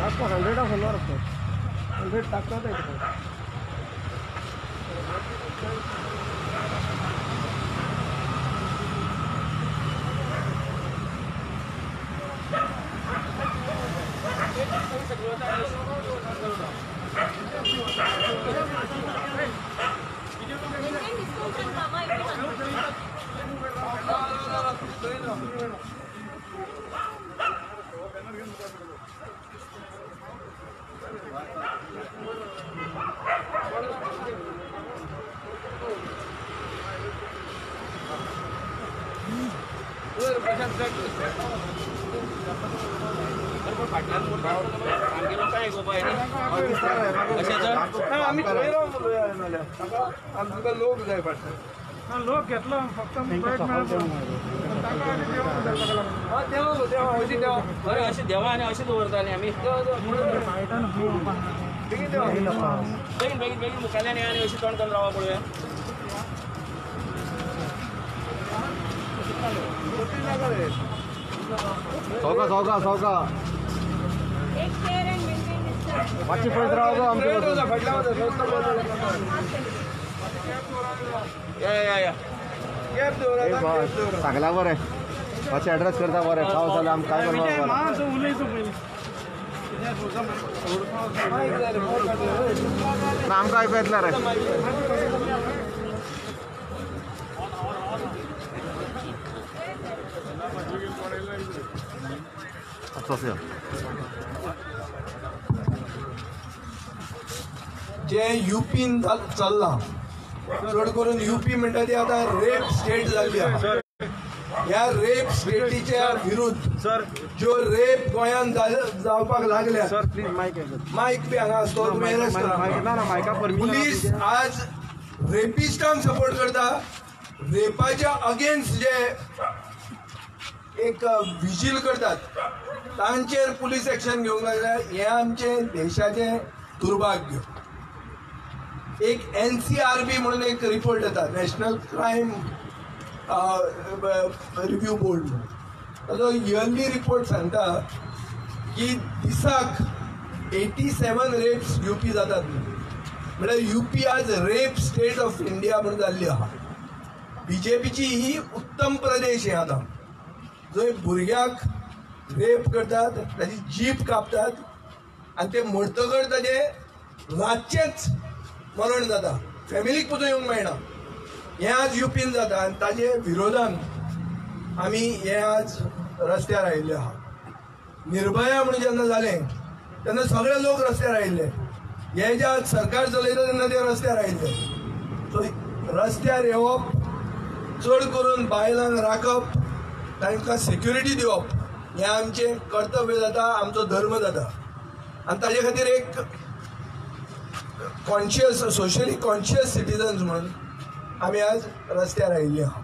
आपको 100 ऑफ होना रखो 100 टाकता है लोक जाय पडटा लोक घेतलो फक्त अशें देवा आनी अशें दवरताले आमी बेगीन बेगीन बेगीन मुखाल्यान आनी अशें तोंड करून रावपा पळोवया सौका सौका सौका मागची पळत रावतो आमच्या सांगला बरें मातशें एड्रेस करता बरें पावस जाल्यार आमकां काय करपाक ना आमकां आयकूं येतलें रे जे यूपीन चल्ला चड करून यूपी म्हणटा ती आतां रेप स्टेट जाल्ली आहा ह्या रेप स्टेटीच्या विरुद्ध ज्यो रेप गोंयांत जावपाक लागल्या मायक बी हांगा आसतो पुलीस आज रेपिस्टांक सपोर्ट करता रेपाच्या अगेन्स्ट जे एक विजील करतात तांचेर पुलीस एक्शन घेवंक लागल्या हे आमचे देशाचे दुर्भाग्य एक NCRB म्हणून एक रिपोर्ट येता नॅशनल क्रायम रिव्ह्यू बोर्ड ताजो इयरली रिपोर्ट सांगता की दिसाक 87 रेप्स यूपी जातात म्हळ्यार यूपी आज रेप स्टेट ऑफ इंडिया म्हणून जाल्ली आहा BJPची ही उत्तम प्रदेश हे आतां जंय भुरग्याक रेप करतात ताची जीप कापतात आनी ते मरतकच ताचे रातचेच मरण जाता फॅमिलीक पसून येवंक मेळना हें आज यूपीन जाता आनी ताजे विरोधान आमी हे आज रस्त्यार आयिल्ले आहा निर्भया म्हणून जेन्ना जालें तेन्ना सगळे लोक रस्त्यार आयिल्ले हे जे आज सरकार चलयता तेन्ना ते रस्त्यार आयिल्ले सो रस्त्यार येवप चड करून बायलांक राखप तांकां सेक्युरिटी दिवप हें आमचें कर्तव्य जाता आमचो धर्म जाता आनी ताजे खातीर एक कॉन्शियस सोशली कॉन्शियस सिटीजन्स म्हणून आमी आज रस्त्यार आयिल्ले आहा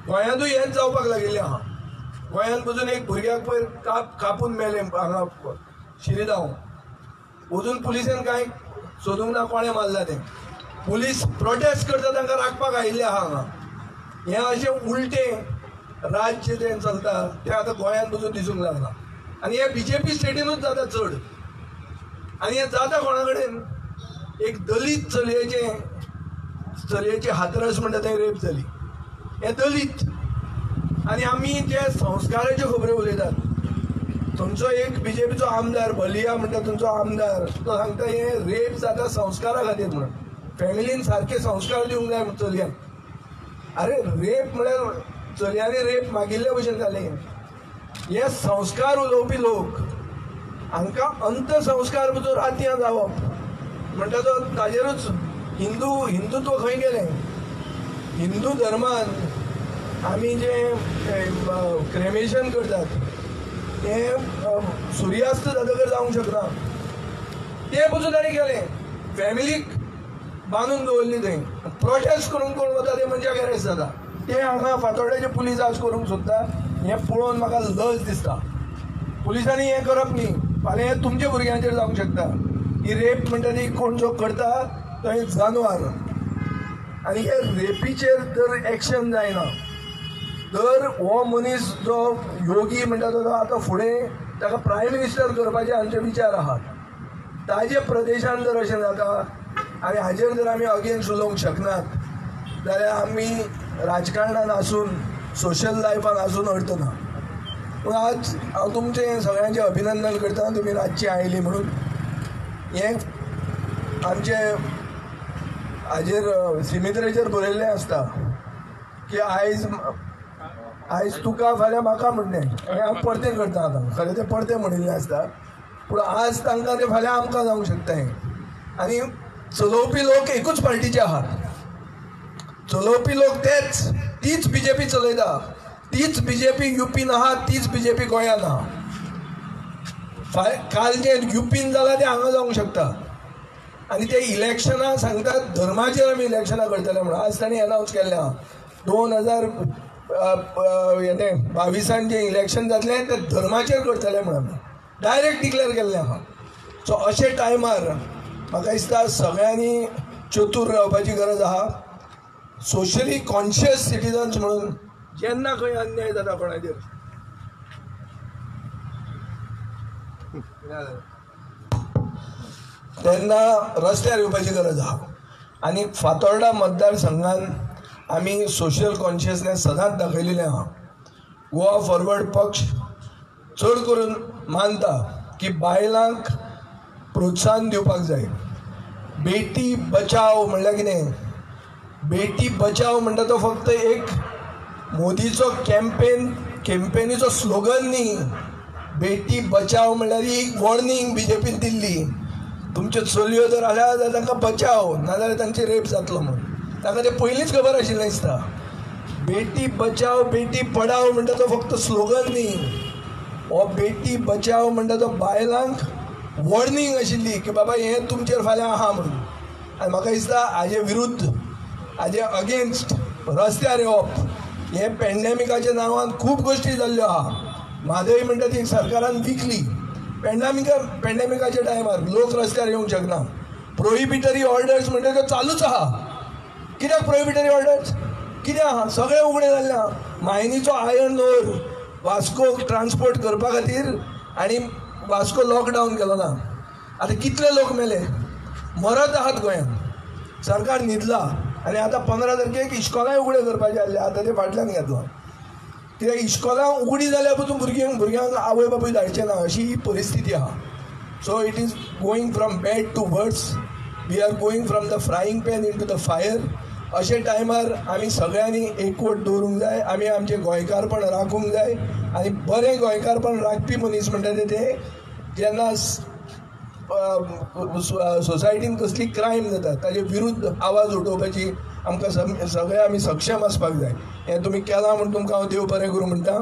गोंयांतूय हेंच जावपाक लागिल्लें आहा गोंयांत पसून एक भुरग्याक पयर कापून मेलें हांगा शिरीगांव वचून पुलिसेन कांय सोदूंक ना कोणें मारला तें पुलीस प्रोटेस्ट करता तांकां राखपाक आयिल्ले आहा हांगा हें अशें उलटें राज्य जें चलता तें आतां गोंयांत पसून दिसूंक लागला आनी हें BJP स्टेटीनूच जाता चड आनी हें जाता कोणा कडेन एक दलीत चलयेची हातरस म्हणटा थंय रेप जाली हे दलीत आनी आमी जे संस्काराच्यो खबरो उलयतात तुमचो एक बीजेपीचो आमदार बलिया म्हणटा तुमचो आमदार तो सांगता हे रेप जाता संस्कारा खातीर म्हणून फॅमिलीन सारखे संस्कार दिवंक जाय चलयांक. अरे रेप म्हळ्यार चलयांनी रेप मागिल्ले भशेन जाले. हे संस्कार उलोवपी लोक हांकां अंतसंस्कार पसून रातयां जावप म्हणटा तो ताजेरूच हिंदुत्व खंय गेलें. हिंदू धर्मान आमी जे क्रेमेशन करतात ते सुर्यास्त जातकर जावंक शकना. ते पसून ताणें केलें. फॅमिलीक बांदून दवरली थंय. प्रोटेस्ट करूंक कोण वता ते मनशाक अरेस्ट जाता. ते हांगा फातोर्ड्याचे पुलीस आज करूंक सोदता. हें पळोवन म्हाका लज दिसता. पुलिसांनी हें करप न्ही. फाल्यां हें तुमच्या भुरग्यांचेर जावंक शकता. ही रेप म्हणटा ती कोण जो करता तो एक जानवर. आनी हे रेपीचेर जर एक्शन जायना तर हो मनीस जो योगी म्हणटा तो आतां फुडें ताका प्रायम मिनिस्टर करपाचे आमचे विचार आहात. ताजे प्रदेशान जर अशें जाता आनी हाजेर जर आमी अगेन्स्ट उलोवंक शकनात जाल्यार आमी राजकारणान आसून सोशल लायफान आसून अर्थ ना. पूण आज हांव तुमचें सगळ्यांचें अभिनंदन करता तुमी रातची आयली म्हणून. हें आमचे हाजेर सिमित्रेचेर बरयल्लें आसता की आयज तुका फाल्यां म्हाका म्हणलें. हें हांव परतें करता आतां. खरें तें परतें म्हणिल्लें आसता पूण आज तांकां तें फाल्यां आमकां जावंक शकता हें. आनी चलोवपी लोक एकूच पार्टीचे आहात. चलोवपी लोक तीच बीजेपी चलयता. तीच बीजेपी युपीन आहा तीच बीजेपी गोंयान आहा. काल जे युपीन जालां तें हांगा जावंक शकता. आनी ते इलेक्शनां सांगतात धर्माचेर आमी इलेक्शनां करतले म्हणून. आज तांणी अनावन्स केल्लें आहा 2022 जें इलेक्शन जातलें तें धर्माचेर करतले म्हणून डायरेक्ट डिक्लेअर केल्लें आहा. सो अशे टायमार म्हाका दिसता सगळ्यांनी चतूर रावपाची गरज आहा. सोशली कॉन्शियस सिटिजन्स म्हणून जेन्ना खंय अन्याय जाता कोणाचेर तेन्ना रस्त्यार येवपाची गरज आहा. आनी फातोर्डा मतदारसंघान आमी सोशल कॉन्शियसनेस सदांच दाखयलेलें आहा. गोवा फॉरवर्ड पक्ष चड करून मानता की बायलांक प्रोत्साहन दिवपाक जाय. बेटी बचाव म्हणल्यार कितें? बेटी बचाव म्हणटा तो फक्त एक मोदीचो कॅम्पेनीचो स्लोगन न्ही. बेटी बचाव म्हणल्यार एक वॉर्निंग बीजेपीन दिल्ली. तुमच्यो चलयो जर आल्या जाल्यार तांकां बचाव नाजाल्यार तांचे रेप जातलो म्हणून. तांकां तें पयलींच खबर आशिल्लें दिसता. बेटी बचाव बेटी पढाव म्हणटा तो फक्त स्लोगन न्ही. हो बेटी बचाव म्हणटा तो बायलांक वॉर्निंग आशिल्ली की बाबा हें तुमचेर फाल्यां आहा म्हणून. आनी म्हाका दिसता हाजे विरुद्ध हाजे अगेन्स्ट रस्त्यार येवप. हे पॅन्डेमिकाच्या नांवान खूब गोश्टी जाल्ल्यो आहा. म्हादय म्हणटा ती सरकारान विकली. पॅन्डेमिकाच्या टायमार लोक रस्त्यार येवंक शकना. प्रोहिबिटरी ऑर्डर्स म्हणटा त्यो चालूच आहा. कित्याक प्रोहिबिटरी ऑर्डर्स कितें आहा? सगळें उगडें जाल्लें आहा. मायनीचो आयर्न ओर वास्को ट्रान्सपोर्ट करपा खातीर आनी वास्को लॉकडावन केलो ना. आतां कितले लोक मेले? मरत आहात गोंयांत. सरकार न्हिदला. आनी आतां 15 तारखेक इश्कोलांय उगडे करपाचे आसले. आतां ते फाटल्यान घेतला. कित्याक इश्कोलां उगडीं जाल्या पसून भुरग्यांक आवय बापूय धाडचे ना अशी ही परिस्थिती आहा. So it is going from bad to words. We are going from the frying pan into the fire. अशे टायमार आमी सगळ्यांनी एकवट दवरूंक जाय. आमी आमचें गोंयकारपण राखूंक जाय. आनी बरें गोंयकारपण राखपी मनीस म्हणटा ते जेन्ना सोसायटीन कसली क्रायम जाता ताजे विरुद्ध आवाज उठोवपाची आमकां सगळे आमी सक्षम आसपाक जाय. हें तुमी केलां म्हणून तुमकां हांव देव बरें करूं म्हणटा.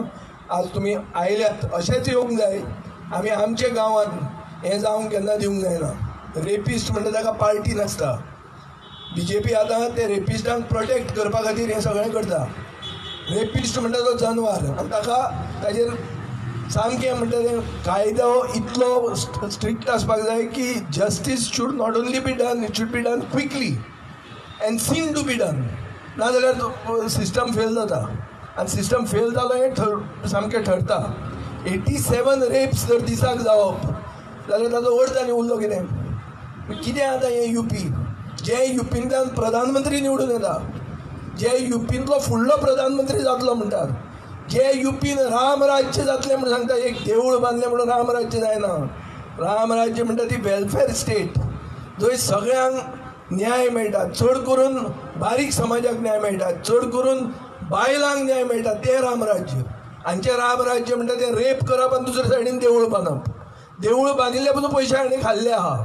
आज तुमी आयल्यात अशेंच येवंक जाय. आमी आमच्या गांवांत हें जावंक केन्ना दिवंक जायना. रेपिस्ट म्हणटा ताका पार्टी नासता. बीजेपी आतां ते रेपिस्टांक प्रोटेक्ट करपा खातीर हें सगळें करता. रेपिस्ट म्हणटा तो जनवार आनी ताका ताजेर सामकें म्हणटा तें कायदो इतलो स्ट्रिक्ट आसपाक जाय की justice should not only be done, it should be done quickly and seen to be done. नाजाल्यार सिस्टम फेल जाता. आनी सिस्टम फेल जालो हें सामकें ठरता. 87 रेप्स जर दिसाक जावप जाल्यार ताचो अर्थ आनी उरलो कितें? कितें आतां हें युपी जे युपींतल्यान प्रधानमंत्री निवडून येता, जे युपींतलो फुडलो प्रधानमंत्री जातलो म्हणटात जे युपीन रामराज्य जातले म्हणून सांगता, एक देवूळ बांदले म्हणून रामराज्य जायना. रामराज्य म्हणटा ती वेलफेअर स्टेट, जंय सगळ्यांक न्याय मेळटा, चड करून बारीक समाजाक न्याय मेळटा, चड करून बायलांक न्याय मेळटा, ते रामराज्य. हांचे रामराज्य म्हणटा ते रेप करप आनी दुसरे सायडीन देवूळ बांदप. देवूळ बांदिल्ले पसून पयशे हांणी खाल्ले आहा.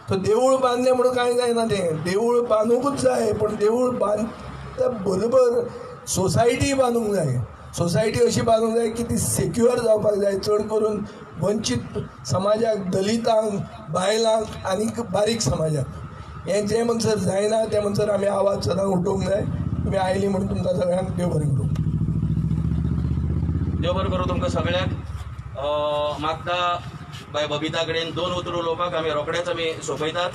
तो देवूळ बांदलें म्हणून कांय जायना. तें देवूळ बांदूंकूच जाय, पण देवूळ बांदता बरोबर सोसायटी बांदूंक जाय. सोसायटी अशी बांदूंक जाय की ती सेक्युअर जावपाक जाय, चड करून वंचीत समाजाक, दलितांक, बायलांक आनी बारीक समाजाक. हें जे म्हणसर जायना ते म्हणसर आमी आवाज सदां उठोवंक जाय. तुमी आयली म्हणून तुमकां सगळ्यांक देव बरें करूं. देव बरें करूं तुमकां सगळ्यांक. मागता बाय बबिता कडेन 2 उतर उलोवपाक आमी रोखडेच सोंपयतात.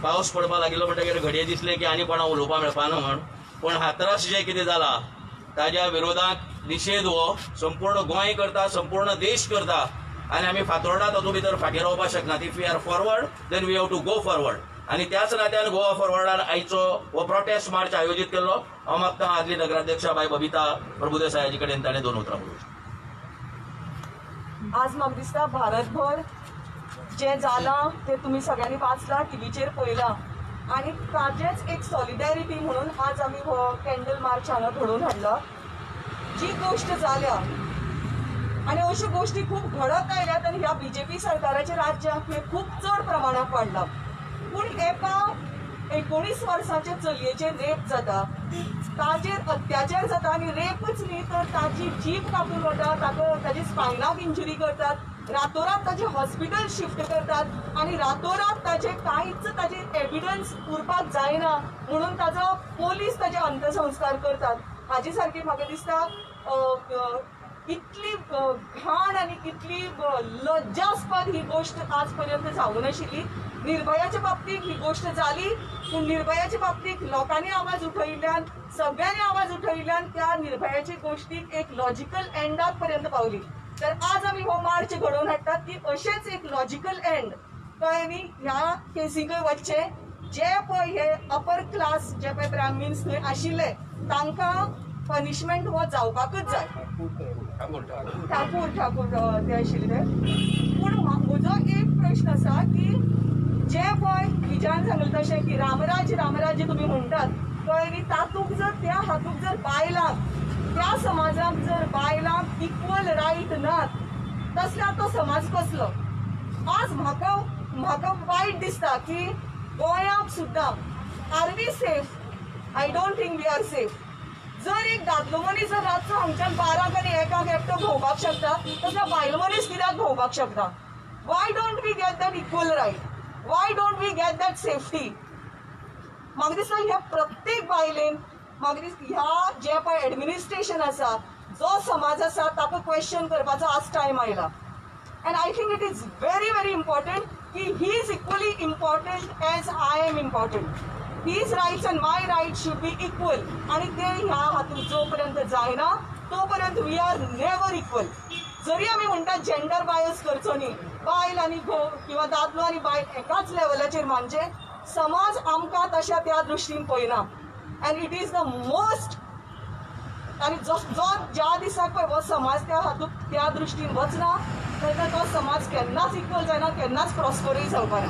पावस पडपाक लागिल्लो म्हणटकीर घडये दिसले की आनी कोणाक उलोवपाक मेळपाना म्हण. पण हातरास जें कितें जालां ताज्या विरोधांत निशेध हो संपूर्ण गोंय करता, संपूर्ण देश करता. आनी आमी फातोर्डा तातूंत भितर फाटीं रावपाक शकनात. If we are forward then we have to go forward. आनी त्याच नात्यान गोवा फॉरवर्डान आयचो हो प्रोटेस्ट मार्च आयोजीत केल्लो. हांव मागता आदली नगराध्यक्षा बाय बबिता प्रभुदेसाय हाजे कडेन ताणें 2 उतरां उलोवचीं. आज म्हाका दिसता भारतभर जें जालां तें तुमी सगळ्यांनी वाचलां, टीव्हीचेर पळयलां. आनी ताजेच एक सॉलिडॅरिटी म्हणून आज आमी हो कॅन्डल मार्च हांगा घडोवन हाडला. जी गोश्ट जाल्या आनी अश्यो गोश्टी खूब घडत आयल्यात आनी ह्या बीजेपी सरकाराच्या राज्यांत हे खूब चड प्रमाणात वाडला. पूण एका 19 वर्सांच्या चलयेचेर रेप जाता, ताचेर अत्याचार जाता आनी रेपच न्ही तर ताची जीभ कापून वता, ताची स्पायनाक इंजुरी करतात, रातोरात ताचे हॉस्पिटल शिफ्ट करतात आनी रातोरात ताचे कांयच ताचे एविडन्स उरपाक जायना म्हणून ताजो पोलीस ताचे अंत्यसंस्कार करतात. हाजे सारकी म्हाका दिसता इतली घाण आनी इतली लज्जास्पद ही गोश्ट आज पर्यंत जावूं नाशिल्ली. निर्भयाच्या बाबतीत ही गोश्ट जाली, पूण निर्भयाच्या बाबतीत लोकांनी आवाज उठयिल्ल्यान, सगळ्यांनी आवाज उठयिल्ल्यान त्या निर्भयाची गोश्टीक एक लॉजिकल एंडाक पर्यंत पावली. तर आज आमी हो मार्च घडोवन हाडटात की अशेंच एक लॉजिकल एंड कळ्ळें न्ही ह्या केसीकय वचचे. जे पळय हे अपर क्लास जे पळय ब्राह्मिन्स थंय आशिल्ले तांकां पनिशमेंट हो जावपाकच जाय. ठाकूर ते आशिल्ले ते. पूण म्हजो एक प्रश्न आसा की जे पळय विजयान सांगलें तशें की रामराज्य तुमी म्हणटात कळ्ळें न्ही, तातूंत जर त्या हातूंत जर बायलांक, त्या समाजाक जर बायलांक इक्वल रायट नात तसल्यार तो समाज कसलो. आज म्हाका वायट दिसता की गोंयांत सुद्दां are we safe? I don't think we are safe. जर एक दादलो मनीस जर रातचो हांगच्यान 12 आनी 1 एकटो भोंवपाक शकता तसल्या बायल मनीस कित्याक भोंवपाक शकता? Why don't we get that equal right? Why don't we get that safety? म्हाका दिसता ह्या प्रत्येक बायलेन म्हाका दिसता ह्या जे पळय एडमिनिस्ट्रेशन आसा, जो समाज आसा ताका क्वेश्चन करपाचो आज टायम आयला. And I think it is very very important की he is equally important as I am important. His rights and my rights should be equal. आणि ते ह्या हातूंत जो पर्यंत जायना तो पर्यंत वी आर नेवर इक्वल. जरी आमी म्हणटा जेंडर बायस करचो न्ही, बायल आनी किंवा दादलो आनी बायल एकाच लेवलाचेर मानचे, समाज आमकां तशा त्या दृश्टीन पळयना. End it is the most आनी जो ज्या दिसाक पळय हो समाज त्या हातूंत त्या दृश्टीन वचना तेन्ना तो समाज केन्नाच इक्वल जायना, केन्नाच प्रॉस्परय जावपाना.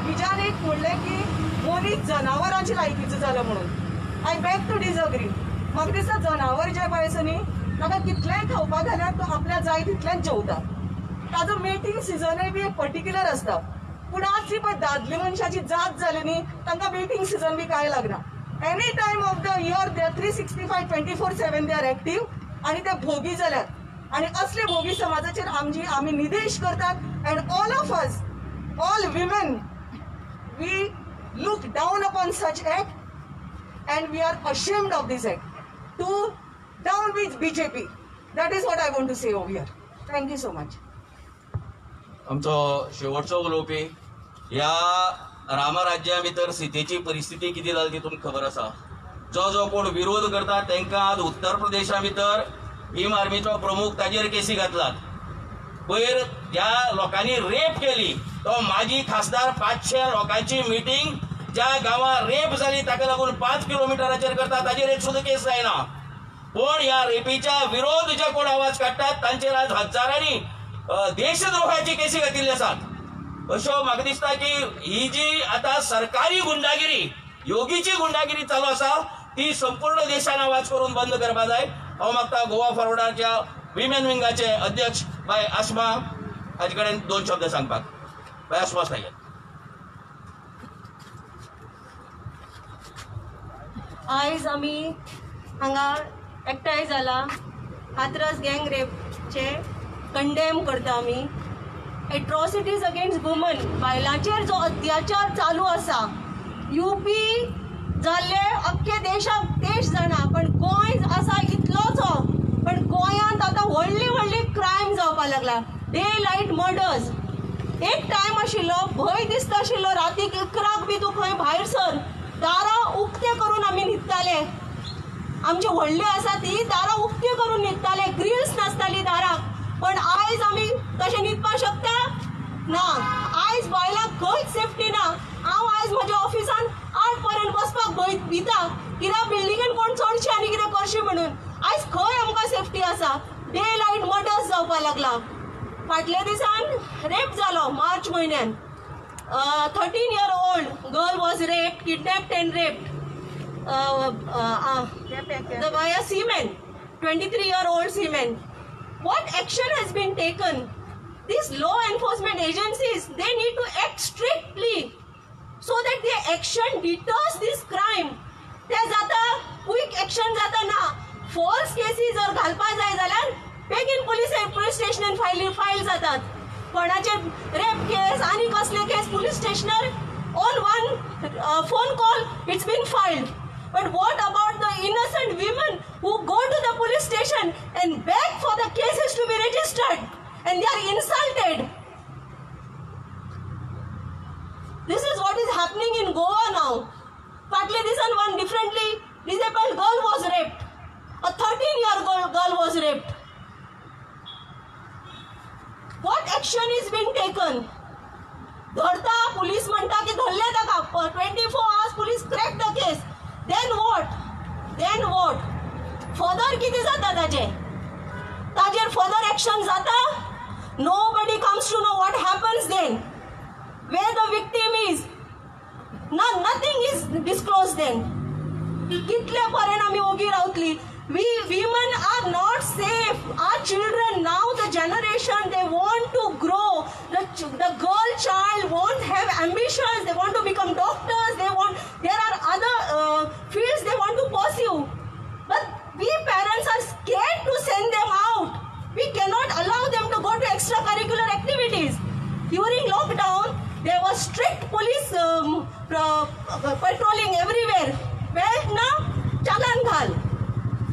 विजान एक म्हणलें की मनीस जनावरांचे लायकीचो जालो म्हणून. I beg to disagree. म्हाका दिसता जनावर जे पळय आसा न्ही ताका कितलेंय खावपाक घाल्यार तो आपल्या जाय तितलेंच जेवता. ताजो मेटींग सिजनय बी एक पर्टिक्युलर आसता. पूण आज जी पळय दादले मनशाची जात जाली न्ही तांकां मेटींग सिजन बी कांय लागना. Any time of the year they 365 24/7 they are active आनी ते भोगी जाल्यात. आनी असले भोगी समाजाचेर आमी निदेश करतात. And all of us, all women, we look down upon such act and we are ashamed of this act. To down with BJP. That is what I want to say over here. Thank you so much. आमचो शेवटचो उलोवपी ह्या रामराज्या भितर सीतेची परिस्थिती किती जाली ती तुमकां खबर आसा. जो कोण विरोध करता तांकां आज उत्तर प्रदेशा भितर भीम आर्मीचो प्रमुख ताजेर केसी घातलात. पयर ज्या लोकांनी रेप केली तो माजी खासदार 500 लोकांची मिटींग ज्या गांवांत रेप जाली ताका लागून 5 किलोमिटराचेर करता ताजेर एक सुद्दां केस जायना. पण ह्या रेपीच्या विरोध जे कोण आवाज काढतात तांचेर आज हजारांनी देशद्रोहाची केसी घातिल्ले आसात. अशो म्हाका दिसता की ही जी आता सरकारी गुंडागिरी, योगीची गुंडागिरी चालू आसा ती संपूर्ण देशान आवाज करून बंद करपा जाय. हांव मागता गोवा फॉरवर्डाच्या विमेन विंगाचे अध्यक्ष बाय आसमा हाजे कडेन 2 शब्द सांगपाक. बाय आसमा साहेब. आयज आमी हांगा एकठांय जाला हाथरस गँग रेपचे कंडेम करता आमी. एट्रॉसिटीज अगेन्स्ट वुमन, बायलांचेर जो अत्याचार चालू आसा यूपी जाल्ले अख्खे देशाक देश जाणा, पण गोंय आसा इतलोचो, पण गोंयांत आतां व्हडली व्हडली क्रायम जावपाक लागला. Day light murders. एक टायम आशिल्लो भंय दिसता आशिल्लो रातीक 11 बी तूं खंय भायर सर, दारां उक्ते करून आमी न्हिदताले. आमची व्हडली आसा ती दारां उक्ती करून न्हिदताले, ग्रिल्स नासताली दाराक. पण आयज आमी तशें न्हिदपाक शकता ना. आयज बायलांक खंयच सेफ्टी ना. हांव आयज म्हज्या ऑफिसान 8 पर्यंत बसपाक भिता, कित्याक बिल्डिंगेन कोण चडशे आनी कितें करशी म्हणून. आयज खंय आमकां सेफ्टी आसा. डे लायट मर्डर्स जावपाक लागला. फाटल्या दिसान रेप जालो मार्च म्हयन्यान. 13-year-old girl was raped, kidnapped and raped by a seaman, 23-year-old seaman. What action has been taken? These law enforcement agencies, they need to act strictly so that their action deters this crime. ते जाता quick action जाता ना. False cases जर घालपा जाय जाल्यार बेगीन police स्टेशनान file जातात. कोणाचे रेप केस आनी कसले केस पुलीस स्टेशनार on one phone call it's been filed. But what about the innocent women who go to the police station and beg for the cases to be registered and they are insulted? This is what is happening in Goa now. Partly this and one differently disabled girl was raped. A 13-year-old girl was raped. What action is being taken? धरता police म्हणता की धरले ताका 24 hours police crack the case. Then what? Then what? Further किती जाता ताजेर further action जाता? Nobody comes to know what happens then. Where the victim is. Nothing is disclosed then. कितले पर्यंत आमी ओगी रावतली. We women are not safe. Our children now, the generation, they want to grow. The girl child won't have ambitions. They want to become doctors. There are other fields they want to pursue. But we parents are scared to send them out. We cannot allow them to go to extracurricular activities. During lockdown, there was strict police patrolling everywhere. Belt na, chalan ghal.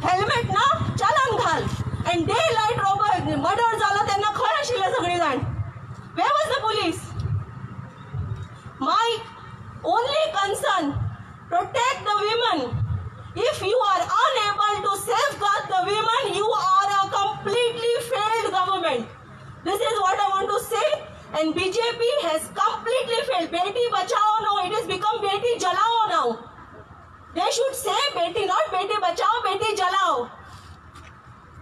Helmet na, chalan ghal. And daylight robbery, murder झाला त्यांना खळ आशिल्ले सगळे जाण. Where was the police? My only concern, protect the women. If you are unable to safeguard the women, you are a completely failed government. This is what I want to say. And BJP has completely failed. Beti Bachao, no, it has become Beti Jalao now. They should say Beti, not Beti Bachao, Beti Jalao.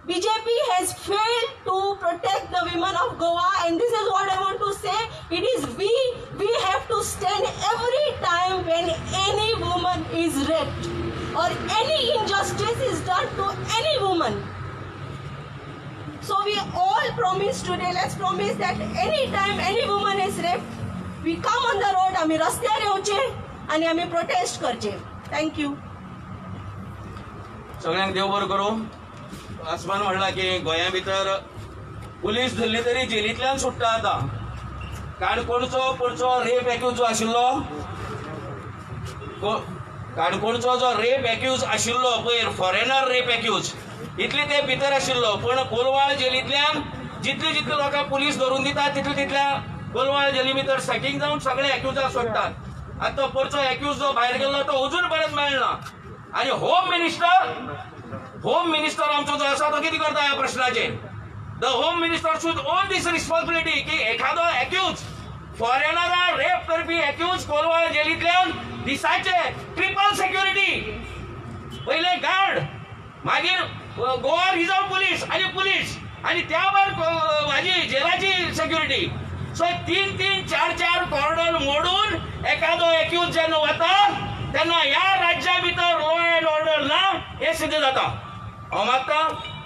BJP has failed to protect the women of Goa, and this is what I want to say. It is we have to stand every time when any woman is raped or any injustice is done to any woman. So we all promise today, let's promise that any time any woman is raped, we come on the road, आम्ही रस्त्यार येवचे आणि आम्ही prostate करचे. Thank you. सगळ्यांक देव बरो करूं. आसमान म्हणला की गोंया भितर पुलीस धरली तरी जेलींतल्यान सुट्टा आता. काणकोणचो पुढचो रेप एक्यूज जो आशिल्लो, काणकोणचो जो रेप एक्यूज आशिल्लो पयर, फॉरेनर रेप एक्यूज, इतले ते भितर आशिल्लो. पण कोलवाळ जेलींतल्यान जितले जितले लोकांक पुलीस धरून दितात तितल्या कोलवाळ जेली भितर सेटिंग जावन सगळे एक्यूजाक सोडटात. आता तो परचो एक्यूज जो भायर गेल्लो तो अजून पर्यंत मेळना. आणि होम मिनिस्टर आमचो जो आसा तो कितें करता ह्या प्रश्नाचेर. The home minister should own this responsibility की एखादो एक्यूज, फॉरेनर रेप करपी एक्यूज कोलवाळ जेलींतल्यान दिसाचे ट्रिपल सेक्युरिटी, पयले गार्ड, मागीर गोवा रिझर्व्ह पोलीस आणि त्यावर माझी जेलाची सिक्युरिटी. सो 3-4 कॉर्डर मोडून एखादो एक्यूज जेन्ना वता तेन्ना ह्या राज्या भितर लॉ अँड ऑर्डर ना हे सिद्ध जाता. हांव मागता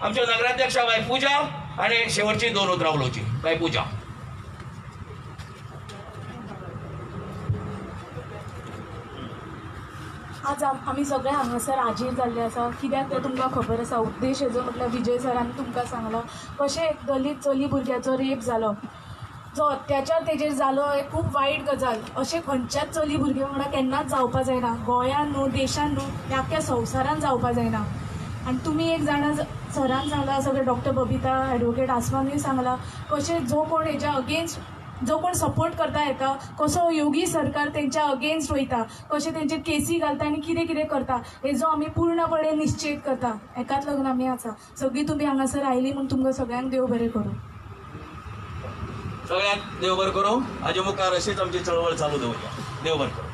आमच्या नगराध्यक्षा बाय पुजा आणि शेवटची 2 उतरां उलोवची. बाय पुजा. आज आमी सगळे हांगासर हाजीर जाल्ले आसा. कित्याक ते तुमकां खबर आसा, उद्देश हेजो म्हटल्यार विजय सरान तुमकां सांगला कशें एक दलीत चली भुरग्याचो रेप जालो, जो अत्याचार तेजेर जालो हे खूब वायट गजाल. अशें खंयच्याच चली भुरग्या वांगडा केन्नाच जावपा जायना. गोंयान न्हू, देशान न्हू, ह्या आख्या संवसारान जावपा जायना. आनी तुमी एक जाणा सरान सांगला, सगळे डॉक्टर बबिता एडवोकेट आसमानूय सांगला कशें जो कोण हेच्या अगेन्स्ट, जो कोण सपोर्ट करता हेका, कसो योगी सरकार तेंच्या अगेन्स्ट वयता, कशें तेंचेर केसी घालता आनी कितें कितें करता हेजो आमी पूर्णपणे निश्चित करता. हेकाच लागून आमी आसा. सगळीं तुमी हांगासर आयली म्हूण तुमकां सगळ्यांक देव बरें करूं. सगळ्यांक देव बरें करूं. हाजे मुखार अशीच आमची चळवळ चालू दवरया. देव बरें करूं.